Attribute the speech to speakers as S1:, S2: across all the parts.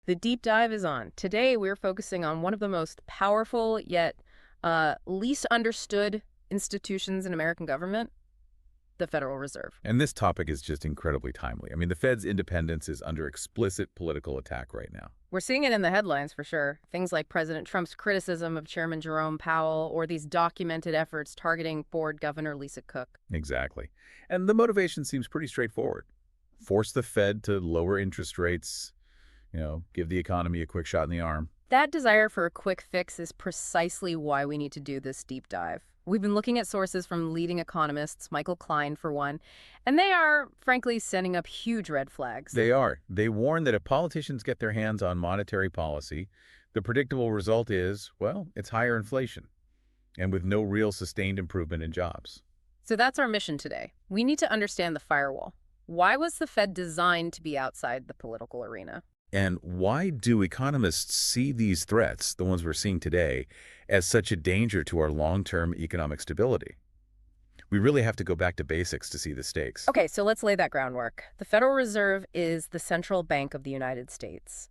S1: The deep dive is on. Today, we're focusing on one of the most powerful yet least understood institutions in American government, the Federal Reserve.
S2: And this topic is just incredibly timely. I mean, the Fed's independence is under explicit political attack right now.
S1: We're seeing it in the headlines for sure. Things like President Trump's criticism of Chairman Jerome Powell or these documented efforts targeting Board Governor Lisa Cook.
S2: Exactly. And the motivation seems pretty straightforward. Force the Fed to lower interest rates, give the economy a quick shot in the arm.
S1: That desire for a quick fix is precisely why we need to do this deep dive. We've been looking at sources from leading economists, Michael Klein for one, and they are, frankly, sending up huge red flags.
S2: They are. They warn that if politicians get their hands on monetary policy, the predictable result is, well, it's higher inflation, and with no real sustained improvement in jobs.
S1: So that's our mission today. We need to understand the firewall. Why was the Fed designed to be outside the political arena?
S2: And why do economists see these threats, the ones we're seeing today, as such a danger to our long-term economic stability? We really have to go back to basics to see the stakes.
S1: Okay, so let's lay that groundwork. The Federal Reserve is the central bank of the United States.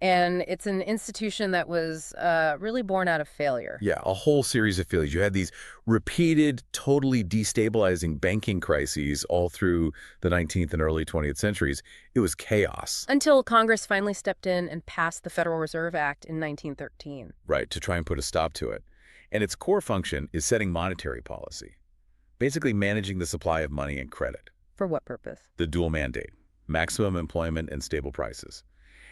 S1: And it's an institution that was really born out of failure.
S2: Yeah, a whole series of failures. You had these repeated, totally destabilizing banking crises all through the 19th and early 20th centuries. It was chaos.
S1: Until Congress finally stepped in and passed the Federal Reserve Act in 1913.
S2: Right, to try and put a stop to it. And its core function is setting monetary policy, basically managing the supply of money and credit.
S1: For what purpose?
S2: The dual mandate, maximum employment and stable prices.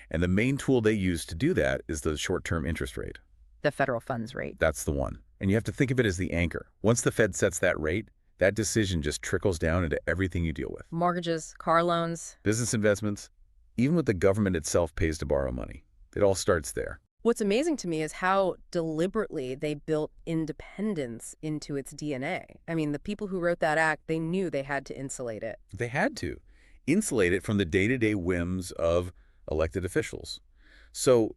S2: And the main tool they use to do that is the short-term interest rate.
S1: The federal funds rate.
S2: That's the one. And you have to think of it as the anchor. Once the Fed sets that rate, that decision just trickles down into everything you deal with.
S1: Mortgages, car loans.
S2: Business investments, even what the government itself pays to borrow money. It all starts there.
S1: What's amazing to me is how deliberately they built independence into its DNA. I mean, the people who wrote that act, they knew they had to insulate it.
S2: They had to. Insulate it from the day-to-day whims of elected officials. So,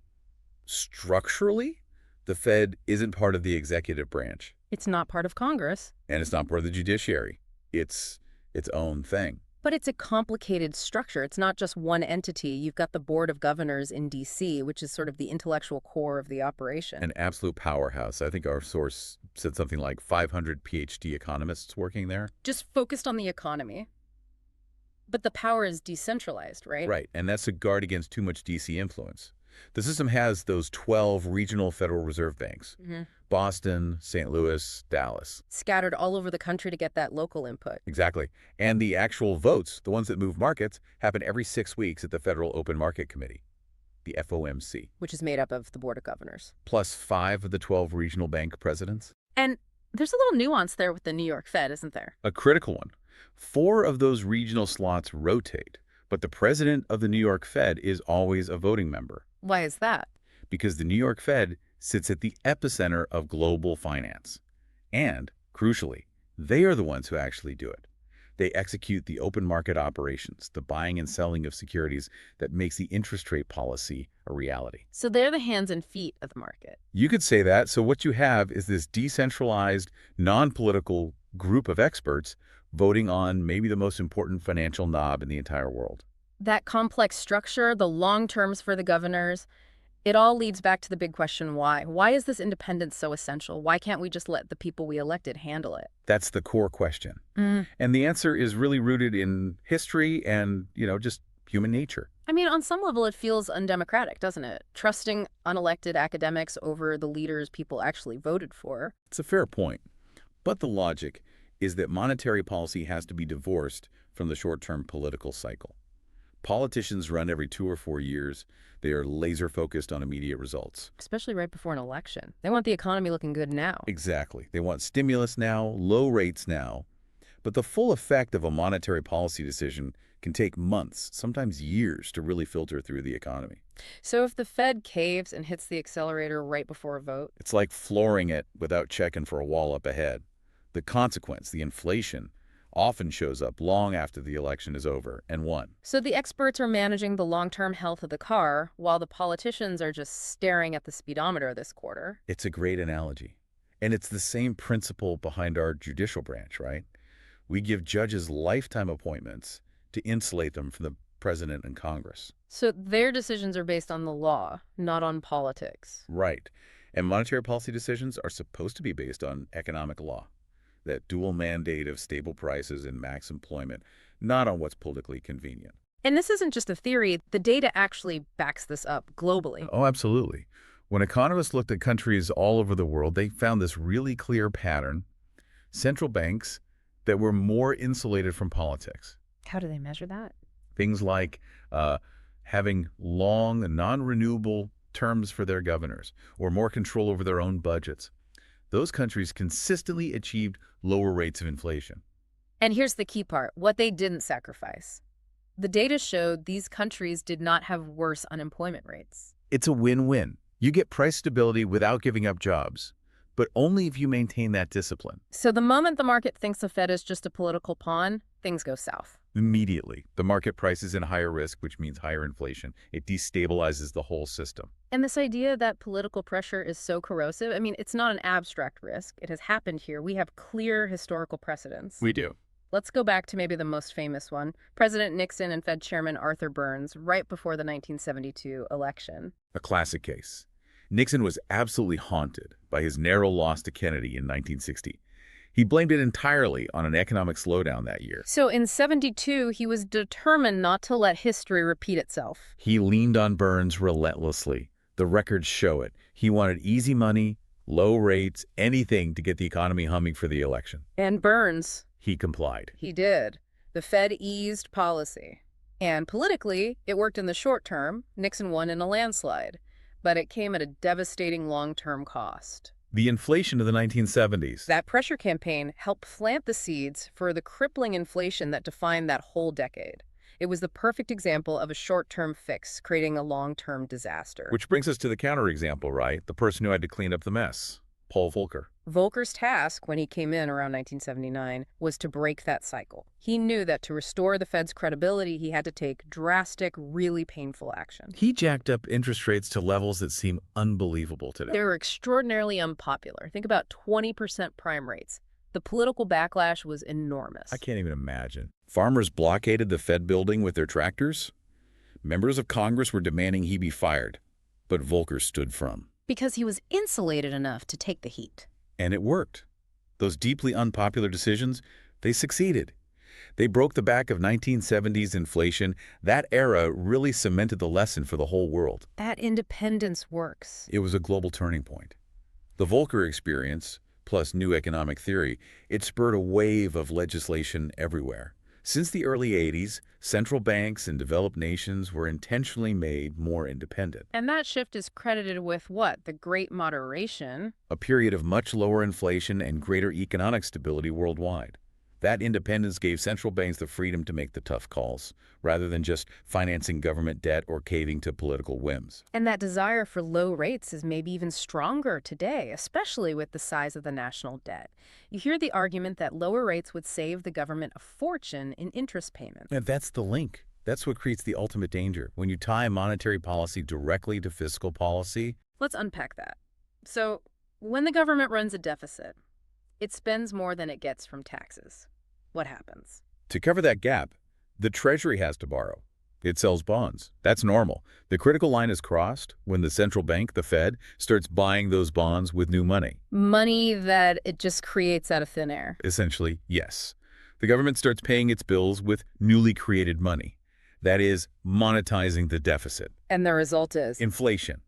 S2: structurally, the Fed isn't part of the executive branch.
S1: It's not part of Congress.
S2: And it's not part of the judiciary. It's its own thing.
S1: But it's a complicated structure. It's not just one entity. You've got the Board of Governors in D.C., which is sort of the intellectual core of the operation.
S2: An absolute powerhouse. I think our source said something like 500 PhD economists working there.
S1: Just focused on the economy. But the power is decentralized, right?
S2: Right, and that's to guard against too much D.C. influence. The system has those 12 regional Federal Reserve banks. Boston, St. Louis, Dallas.
S1: Scattered all over the country to get that local input.
S2: Exactly. And the actual votes, the ones that move markets, happen every 6 weeks at the Federal Open Market Committee, the FOMC.
S1: Which is made up of the Board of Governors.
S2: Plus 5 of the 12 regional bank presidents.
S1: And there's a little nuance there with the New York Fed, isn't there?
S2: A critical one. 4 of those regional slots rotate, but the president of the New York Fed is always a voting member.
S1: Why is that?
S2: Because the New York Fed sits at the epicenter of global finance. And, crucially, they are the ones who actually do it. They execute the open market operations, the buying and selling of securities that makes the interest rate policy a reality.
S1: So they're the hands and feet of the market.
S2: You could say that. So what you have is this decentralized, non-political group of experts voting on maybe the most important financial knob in the entire world.
S1: That complex structure, the long terms for the governors, it all leads back to the big question, why? Why is this independence so essential? Why can't we just let the people we elected handle it?
S2: That's the core question. And the answer is really rooted in history and, just human nature.
S1: I mean, on some level, it feels undemocratic, doesn't it? Trusting unelected academics over the leaders people actually voted for.
S2: It's a fair point. But the logic is that monetary policy has to be divorced from the short-term political cycle. Politicians run every 2 or 4 years. They are laser-focused on immediate results.
S1: Especially right before an election. They want the economy looking good now.
S2: Exactly. They want stimulus now, low rates now. But the full effect of a monetary policy decision can take months, sometimes years, to really filter through the economy.
S1: So if the Fed caves and hits the accelerator right before a vote?
S2: It's like flooring it without checking for a wall up ahead. The consequence, the inflation, often shows up long after the election is over and won.
S1: So the experts are managing the long-term health of the car, while the politicians are just staring at the speedometer this quarter.
S2: It's a great analogy. And it's the same principle behind our judicial branch, right? We give judges lifetime appointments to insulate them from the president and Congress.
S1: So their decisions are based on the law, not on politics.
S2: Right. And monetary policy decisions are supposed to be based on economic law, that dual mandate of stable prices and max employment, not on what's politically convenient.
S1: And this isn't just a theory. The data actually backs this up globally.
S2: Oh, absolutely. When economists looked at countries all over the world, they found this really clear pattern. Central banks that were more insulated from politics.
S1: How do they measure that?
S2: Things like having long, non-renewable terms for their governors or more control over their own budgets. Those countries consistently achieved lower rates of inflation.
S1: And here's the key part, what they didn't sacrifice. The data showed these countries did not have worse unemployment rates.
S2: It's a win-win. You get price stability without giving up jobs, but only if you maintain that discipline.
S1: So the moment the market thinks the Fed is just a political pawn, things go south.
S2: Immediately, the market prices in higher risk, which means higher inflation. It destabilizes the whole system.
S1: And this idea that political pressure is so corrosive, I mean, it's not an abstract risk. It has happened here. We have clear historical precedents.
S2: We do.
S1: Let's go back to maybe the most famous one, President Nixon and Fed Chairman Arthur Burns, right before the 1972 election.
S2: A classic case. Nixon was absolutely haunted by his narrow loss to Kennedy in 1960. He blamed it entirely on an economic slowdown that year.
S1: So in 72, he was determined not to let history repeat itself.
S2: He leaned on Burns relentlessly. The records show it. He wanted easy money, low rates, anything to get the economy humming for the election.
S1: And Burns,
S2: He complied.
S1: he did. The Fed eased policy. And politically, it worked in the short term. Nixon won in a landslide. But it came at a devastating long-term cost.
S2: The inflation of the 1970s.
S1: That pressure campaign helped plant the seeds for the crippling inflation that defined that whole decade. It was the perfect example of a short-term fix creating a long-term disaster.
S2: Which brings us to the counterexample, right? The person who had to clean up the mess, Paul Volcker.
S1: Volcker's task, when he came in around 1979, was to break that cycle. He knew that to restore the Fed's credibility, he had to take drastic, really painful action.
S2: He jacked up interest rates to levels that seem unbelievable today.
S1: They were extraordinarily unpopular. Think about 20% prime rates. The political backlash was enormous.
S2: I can't even imagine. Farmers blockaded the Fed building with their tractors. Members of Congress were demanding he be fired, but Volcker stood firm.
S1: Because he was insulated enough to take the heat.
S2: And it worked. Those deeply unpopular decisions, they succeeded. They broke the back of 1970s inflation. That era really cemented the lesson for the whole world.
S1: That independence works.
S2: It was a global turning point. The Volcker experience, plus new economic theory, it spurred a wave of legislation everywhere. Since the early 80s, central banks in developed nations were intentionally made more independent.
S1: And that shift is credited with what? The Great Moderation.
S2: A period of much lower inflation and greater economic stability worldwide. That independence gave central banks the freedom to make the tough calls, rather than just financing government debt or caving to political whims.
S1: And that desire for low rates is maybe even stronger today, especially with the size of the national debt. You hear the argument that lower rates would save the government a fortune in interest payments.
S2: And that's the link. That's what creates the ultimate danger. When you tie monetary policy directly to fiscal policy.
S1: Let's unpack that. So, when the government runs a deficit, it spends more than it gets from taxes. What happens?
S2: To cover that gap, the Treasury has to borrow. It sells bonds. That's normal. The critical line is crossed when the central bank, the Fed, starts buying those bonds with new money.
S1: Money that it just creates out of thin air.
S2: Essentially, yes. The government starts paying its bills with newly created money. That is, monetizing the deficit.
S1: And the result is?
S2: Inflation.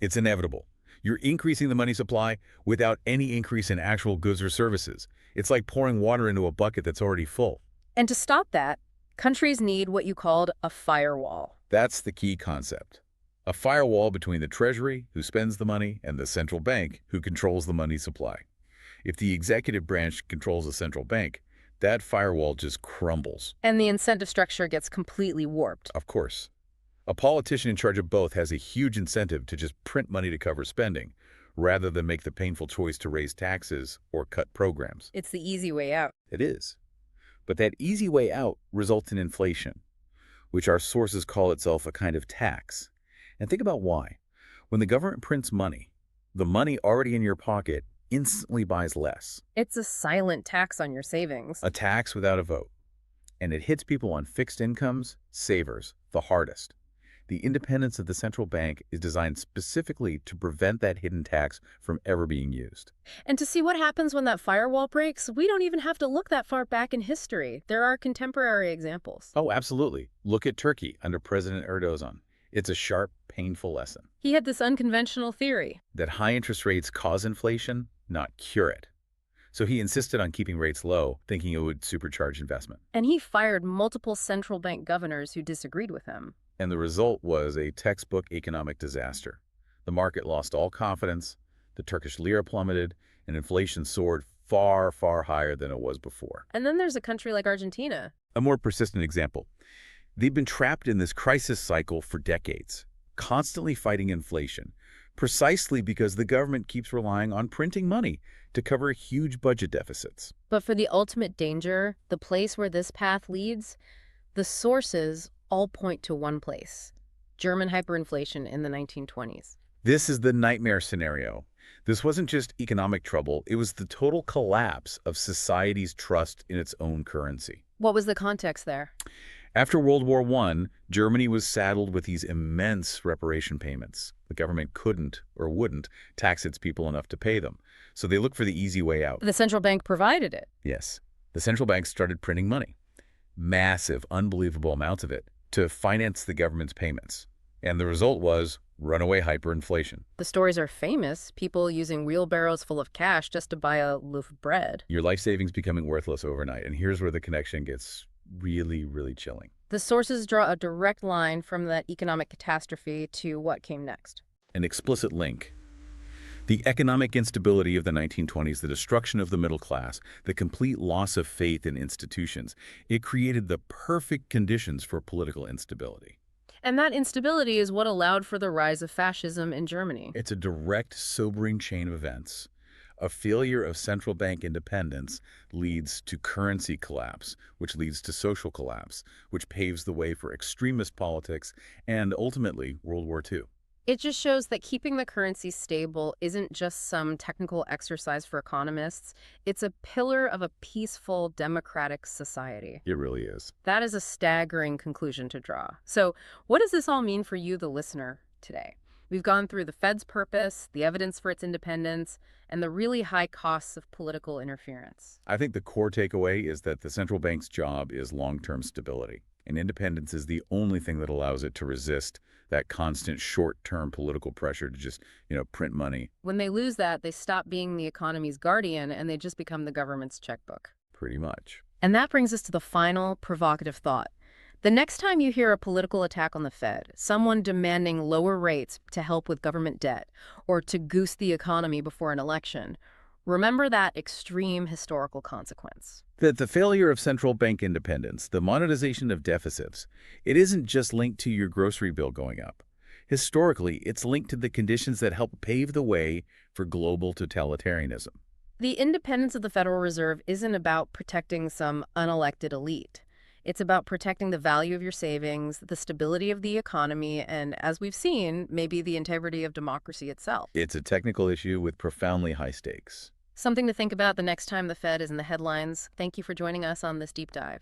S2: It's inevitable. You're increasing the money supply without any increase in actual goods or services. It's like pouring water into a bucket that's already full.
S1: And to stop that, countries need what you called a firewall.
S2: That's the key concept. A firewall between the Treasury, who spends the money, and the central bank, who controls the money supply. If the executive branch controls the central bank, that firewall just crumbles.
S1: And the incentive structure gets completely warped.
S2: Of course. A politician in charge of both has a huge incentive to just print money to cover spending, rather than make the painful choice to raise taxes or cut programs.
S1: It's the easy way out.
S2: It is. But that easy way out results in inflation, which our sources call itself a kind of tax. And think about why. When the government prints money, the money already in your pocket instantly buys less.
S1: It's a silent tax on your savings.
S2: A tax without a vote. And it hits people on fixed incomes, savers, the hardest. The independence of the central bank is designed specifically to prevent that hidden tax from ever being used.
S1: And to see what happens when that firewall breaks, we don't even have to look that far back in history. There are contemporary examples.
S2: Oh, absolutely. Look at Turkey under President Erdogan. It's a sharp, painful lesson
S1: He had this unconventional theory.
S2: that high interest rates cause inflation, not cure it. So he insisted on keeping rates low, thinking it would supercharge investment.
S1: And he fired multiple central bank governors who disagreed with him.
S2: And the result was a textbook economic disaster. The market lost all confidence, the Turkish lira plummeted, and inflation soared far, far higher than it was before.
S1: And then there's a country like Argentina.
S2: A more persistent example. They've been trapped in this crisis cycle for decades, constantly fighting inflation, precisely because the government keeps relying on printing money to cover huge budget deficits.
S1: But for the ultimate danger, the place where this path leads, the sources all point to one place: German hyperinflation in the 1920s.
S2: This is the nightmare scenario. This wasn't just economic trouble, it was the total collapse of society's trust in its own currency.
S1: What was the context there?
S2: After World War I, Germany was saddled with these immense reparation payments. The government couldn't or wouldn't tax its people enough to pay them, so they looked for the easy way out.
S1: The central bank provided it.
S2: Yes, the central banks started printing money, massive, unbelievable amounts of it, to finance the government's payments. And the result was runaway hyperinflation.
S1: The stories are famous, people using wheelbarrows full of cash just to buy a loaf of bread.
S2: Your life savings becoming worthless overnight. And here's where the connection gets really, really chilling.
S1: The sources draw a direct line from that economic catastrophe to what came next.
S2: An explicit link. The economic instability of the 1920s, the destruction of the middle class, the complete loss of faith in institutions, it created the perfect conditions for political instability.
S1: And that instability is what allowed for the rise of fascism in Germany.
S2: It's a direct, sobering chain of events. A failure of central bank independence leads to currency collapse, which leads to social collapse, which paves the way for extremist politics and, ultimately, World War II.
S1: It just shows that keeping the currency stable isn't just some technical exercise for economists. It's a pillar of a peaceful, democratic society.
S2: It really is.
S1: That is a staggering conclusion to draw. So what does this all mean for you, the listener, today? We've gone through the Fed's purpose, the evidence for its independence, and the really high costs of political interference.
S2: I think the core takeaway is that the central bank's job is long-term stability, and independence is the only thing that allows it to resist that constant short-term political pressure to just, print money.
S1: When they lose that, they stop being the economy's guardian and they just become the government's checkbook.
S2: Pretty much.
S1: And that brings us to the final provocative thought. The next time you hear a political attack on the Fed, someone demanding lower rates to help with government debt or to goose the economy before an election, remember that extreme historical consequence.
S2: That the failure of central bank independence, the monetization of deficits, it isn't just linked to your grocery bill going up. Historically, it's linked to the conditions that help pave the way for global totalitarianism.
S1: The independence of the Federal Reserve isn't about protecting some unelected elite. It's about protecting the value of your savings, the stability of the economy, and, as we've seen, maybe the integrity of democracy itself.
S2: It's a technical issue with profoundly high stakes.
S1: Something to think about the next time the Fed is in the headlines. Thank you for joining us on this deep dive.